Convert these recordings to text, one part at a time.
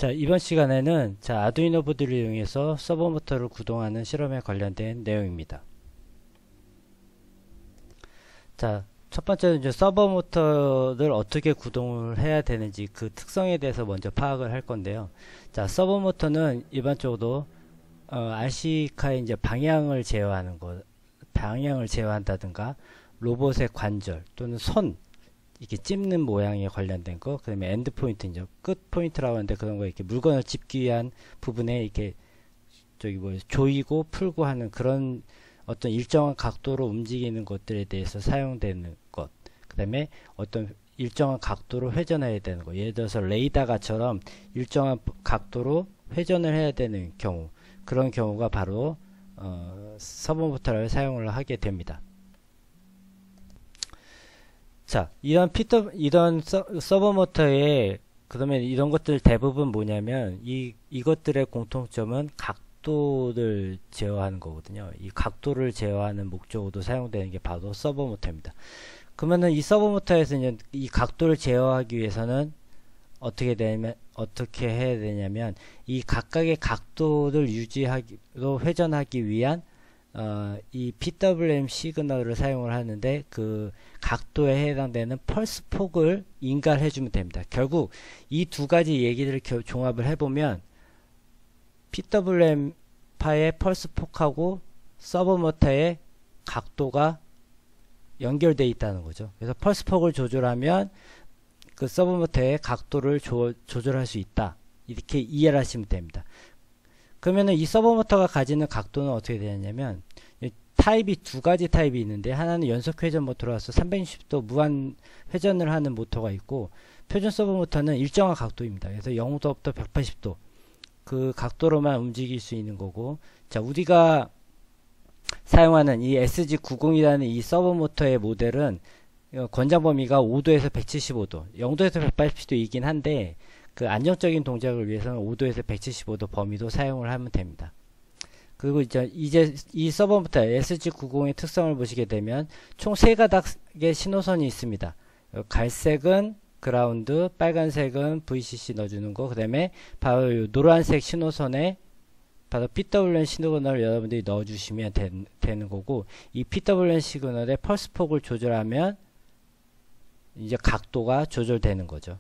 자, 이번 시간에는 아두이노 보드를 이용해서 서버 모터를 구동하는 실험에 관련된 내용입니다. 자, 첫 번째는 이제 서버 모터를 어떻게 구동을 해야 되는지 그 특성에 대해서 먼저 파악을 할 건데요. 자, 서버 모터는 일반적으로 RC카의 이제 방향을 제어하는 것, 방향을 제어한다든가 로봇의 관절 또는 손 이렇게 찝는 모양에 관련된 거, 그 다음에 엔드 포인트, 이제 끝 포인트라고 하는데 그런 거 이렇게 물건을 찝기 위한 부분에 이렇게 조이고 풀고 하는 그런 어떤 일정한 각도로 움직이는 것들에 대해서 사용되는 것, 그 다음에 어떤 일정한 각도로 회전해야 되는 거, 예를 들어서 레이더가처럼 일정한 각도로 회전을 해야 되는 경우, 그런 경우가 바로 서버 모터를 사용을 하게 됩니다. 자, 이런 서버 모터의 그러면 이런 것들 대부분 뭐냐면 이것들의 공통점은 각도를 제어하는 거거든요. 이 각도를 제어하는 목적으로 사용되는 게 바로 서버 모터입니다. 그러면은 이 서버 모터에서 이제 이 각도를 제어하기 위해서는 어떻게 해야 되냐면 이 각각의 각도를 유지하기로 회전하기 위한 이 PWM 시그널을 사용을 하는데 그 각도에 해당되는 펄스 폭을 인가해 주면 됩니다. 결국 이 두 가지 얘기를 종합을 해보면 PWM 파의 펄스 폭하고 서버 모터의 각도가 연결되어 있다는 거죠. 그래서 펄스 폭을 조절하면 그 서버 모터의 각도를 조절할 수 있다. 이렇게 이해를 하시면 됩니다. 그러면은 이 서버 모터가 가지는 각도는 어떻게 되냐면 타입이 두 가지 타입이 있는데 하나는 연속 회전 모터로서 360도 무한 회전을 하는 모터가 있고 표준 서버 모터는 일정한 각도입니다. 그래서 0도부터 180도 그 각도로만 움직일 수 있는 거고, 자, 우리가 사용하는 이 SG90이라는 이 서버 모터의 모델은 권장 범위가 5도에서 175도, 0도에서 180도이긴 한데 그 안정적인 동작을 위해서는 5도에서 175도 범위도 사용을 하면 됩니다. 그리고 이제 이 서버 모터 SG90의 특성을 보시게 되면 총 3가닥의 신호선이 있습니다. 갈색은 그라운드, 빨간색은 VCC 넣어주는 거, 그 다음에 바로 이 노란색 신호선에 바로 PWM 시그널을 여러분들이 넣어주시면 되는 거고, 이 PWM 시그널의 펄스 폭을 조절하면 이제 각도가 조절되는 거죠.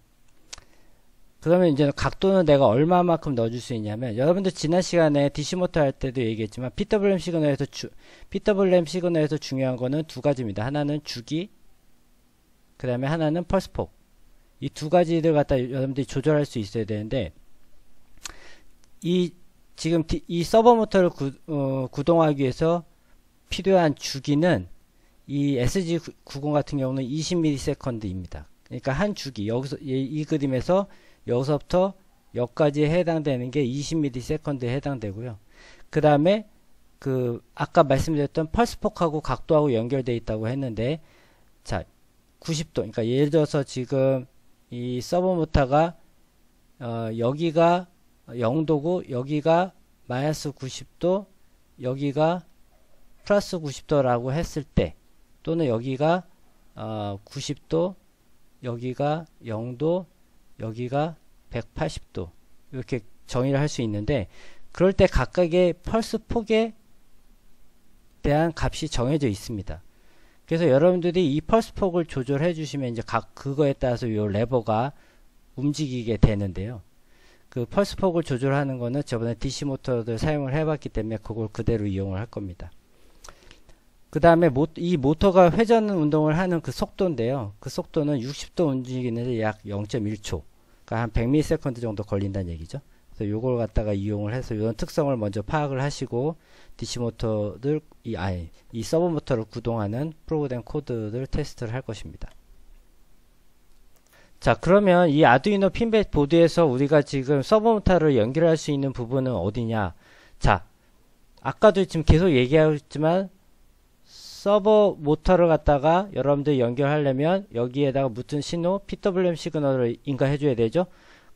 그러면 이제 각도는 내가 얼마만큼 넣어줄 수 있냐면, 여러분들 지난 시간에 DC 모터 할 때도 얘기했지만 PWM 시그널에서 중요한 거는 두 가지입니다. 하나는 주기, 그 다음에 하나는 펄스폭. 이 두 가지를 갖다 여러분들이 조절할 수 있어야 되는데, 지금 이 서버 모터를 구동하기 위해서 필요한 주기는 이 SG90 같은 경우는 20ms입니다. 그러니까 한 주기, 여기서 이 그림에서 여기서부터 여기까지에 해당되는 게 20ms에 해당되고요. 그 다음에 아까 말씀드렸던 펄스폭하고 각도하고 연결되어 있다고 했는데, 자, 90도, 그러니까 예를 들어서 지금 이 서버 모터가 여기가 0도고 여기가 마이너스 90도, 여기가 플러스 90도라고 했을 때, 또는 여기가 90도, 여기가 0도, 여기가 180도 이렇게 정의를 할 수 있는데, 그럴 때 각각의 펄스 폭에 대한 값이 정해져 있습니다. 그래서 여러분들이 이 펄스 폭을 조절해 주시면 이제 그거에 따라서 이 레버가 움직이게 되는데요. 그 펄스 폭을 조절하는 거는 저번에 DC 모터를 사용을 해봤기 때문에 그걸 그대로 이용을 할 겁니다. 그 다음에 이 모터가 회전 운동을 하는 그 속도인데요. 그 속도는 60도 움직이는데 약 0.1초, 그러니까 한 100ms 정도 걸린다는 얘기죠. 그래서 요걸 갖다가 이용을 해서 이런 특성을 먼저 파악을 하시고 DC 모터를 이 서버 모터를 구동하는 프로그램 코드를 테스트를 할 것입니다. 자, 그러면 이 아두이노 핀벳 보드에서 우리가 지금 서버 모터를 연결할 수 있는 부분은 어디냐? 자, 아까도 지금 계속 얘기하고 있지만 서버 모터를 갖다가 여러분들이 연결하려면 여기에다가 무슨 신호 PWM 시그널을 인가해 줘야 되죠.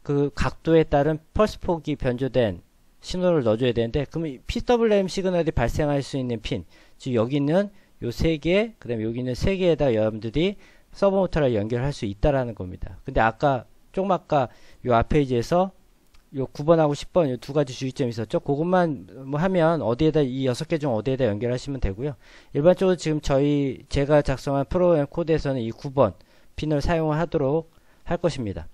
그 각도에 따른 펄스 폭이 변조된 신호를 넣어줘야 되는데, 그러면 PWM 시그널이 발생할 수 있는 핀, 즉 여기는 요 3개, 그 다음에 여기는 3개에다 여러분들이 서버 모터를 연결할 수 있다라는 겁니다. 근데 조금 아까 요 앞 페이지에서 요 9번하고 10번 요 두 가지 주의점이 있었죠. 그것만 뭐 하면 어디에다 이 6개 중 어디에다 연결하시면 되고요. 일반적으로 지금 제가 작성한 프로그램 코드에서는 이 9번 핀을 사용을 하도록 할 것입니다.